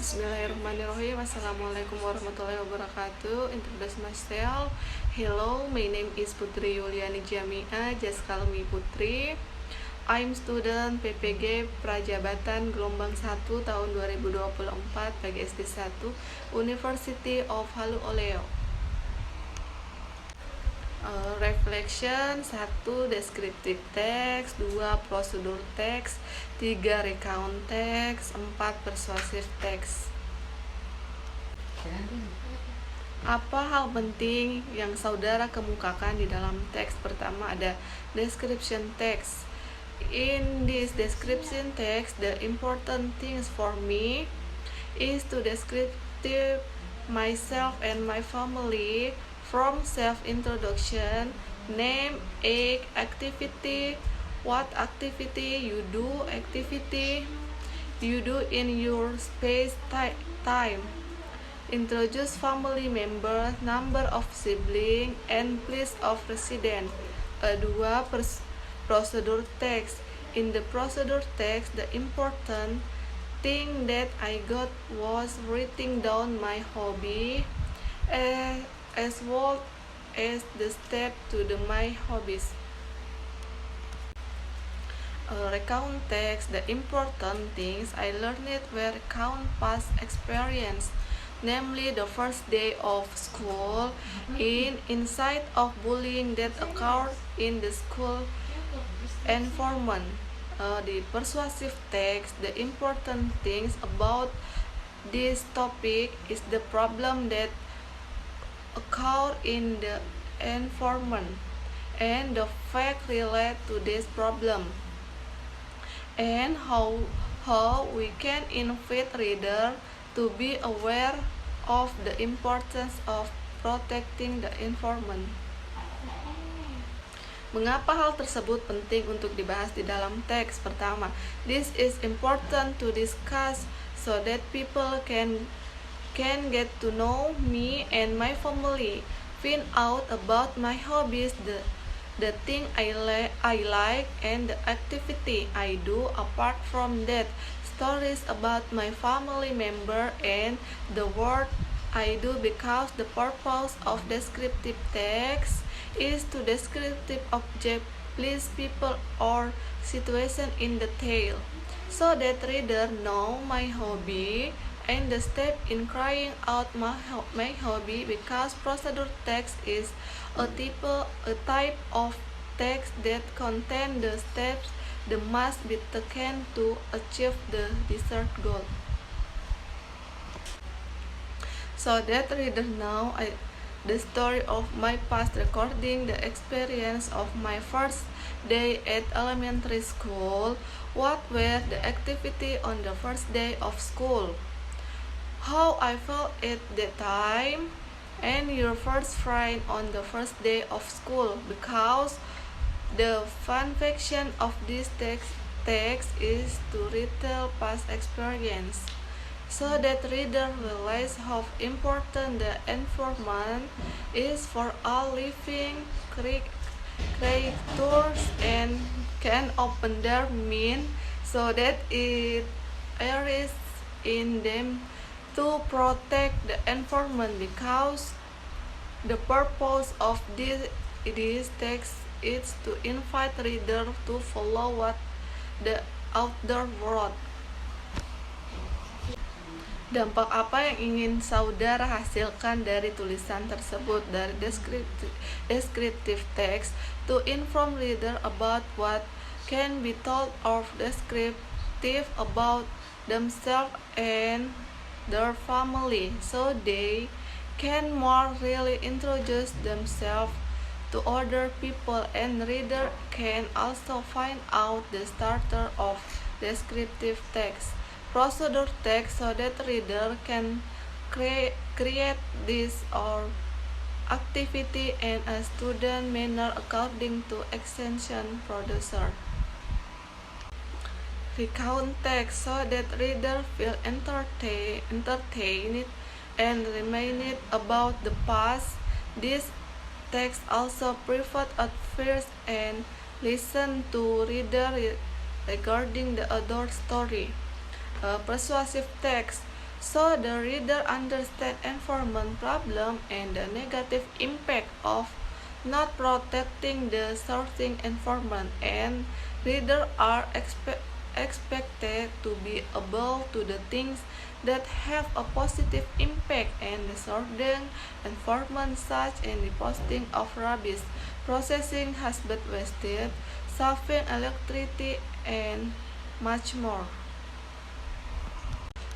Bismillahirrahmanirrahim. Assalamualaikum warahmatullahi wabarakatuh. Introduce myself. Hello, my name is Putri Yuliani Jamia. Just call me Putri. I'm student PPG Prajabatan gelombang 1 tahun 2024 bagi SD1 University of Halu Oleo. Reflection 1. Descriptive text 2. Prosedur text 3. Recount text 4. Persuasive text. Apa hal penting yang saudara kemukakan di dalam teks? Pertama ada description text. In this description text, the important things for me is to describe myself and my family. From self-introduction, name, age, activity, what activity you do, activity you do in your space time. Introduce family members, number of siblings, and place of residence. 2. Procedure text. In the procedure text, the important thing that I got was writing down my hobby as well as the step to my hobbies. Recount text. The important things I learned were recount past experience, namely the first day of school, insight of bullying that occurred in the school environment. The persuasive text. The important things about this topic is the problem that occur in the environment and the fact relate to this problem, and how we can invite reader to be aware of the importance of protecting the environment. Mengapa hal tersebut penting untuk dibahas di dalam teks? Pertama, this is important to discuss so that people can get to know me and my family, find out about my hobbies, the thing I like, and the activity I do. Apart from that, stories about my family member and the work I do, because the purpose of descriptive text is to descriptive object, place, people, or situation in detail, so that reader know my hobby and the step in carrying out my hobby. Because procedure text is a type of text that contain the steps that must be taken to achieve the desired goal, so that reader know the story of my past, recording the experience of my first day at elementary school, what were the activity on the first day of school, how I felt at the time, and your first friend on the first day of school. Because the function of this text is to retell past experience, so that reader realize how important the environment is for all living creatures and can open their mind, so that it areas in them to protect the environment. Because the purpose of this text is to invite reader to follow what the author wrote. Dampak apa yang ingin saudara hasilkan dari tulisan tersebut? Dari descriptive text, to inform reader about what can be told or descriptive about themselves and their family, so they can more really introduce themselves to other people, and reader can also find out the starter of descriptive text. Procedure text, so that reader can create this or activity in a student manner according to extension producer. Recount text, so that reader feel entertained and reminded about the past. This text also provide at first and listen to reader regarding the other story. Persuasive text, so the reader understands environment problem and the negative impact of not protecting the surrounding environment, and readers are expected to be able to do things that have a positive impact on the surrounding environment, such as the posting of rubbish, processing hazardous waste, saving electricity, and much more.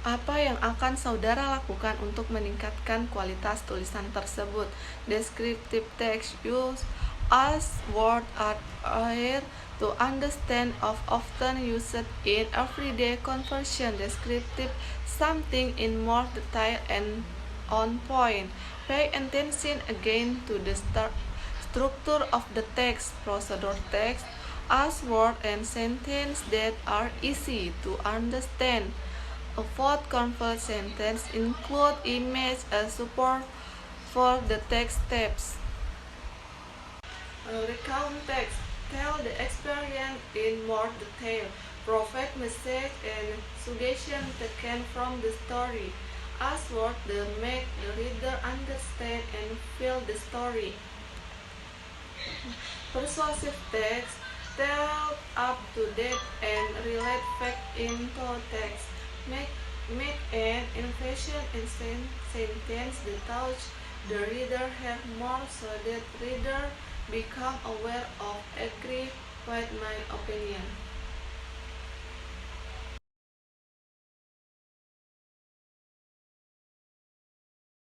Apa yang akan saudara lakukan untuk meningkatkan kualitas tulisan tersebut? Descriptive text use as words are easier to understand of often used in everyday conversation. Descriptive something in more detail and on point. Pay attention again to the structure of the text. Procedure text as words and sentences that are easy to understand. A fourth convert sentence include image as support for the text steps. Recount text. Tell the experience in more detail. Provide message and suggestion taken from the story. As words that make the reader understand and feel the story. Persuasive text. Tell up to date and relate facts into text. Make an innovation in sentence that touch the reader have more so that reader become aware of agree with my opinion.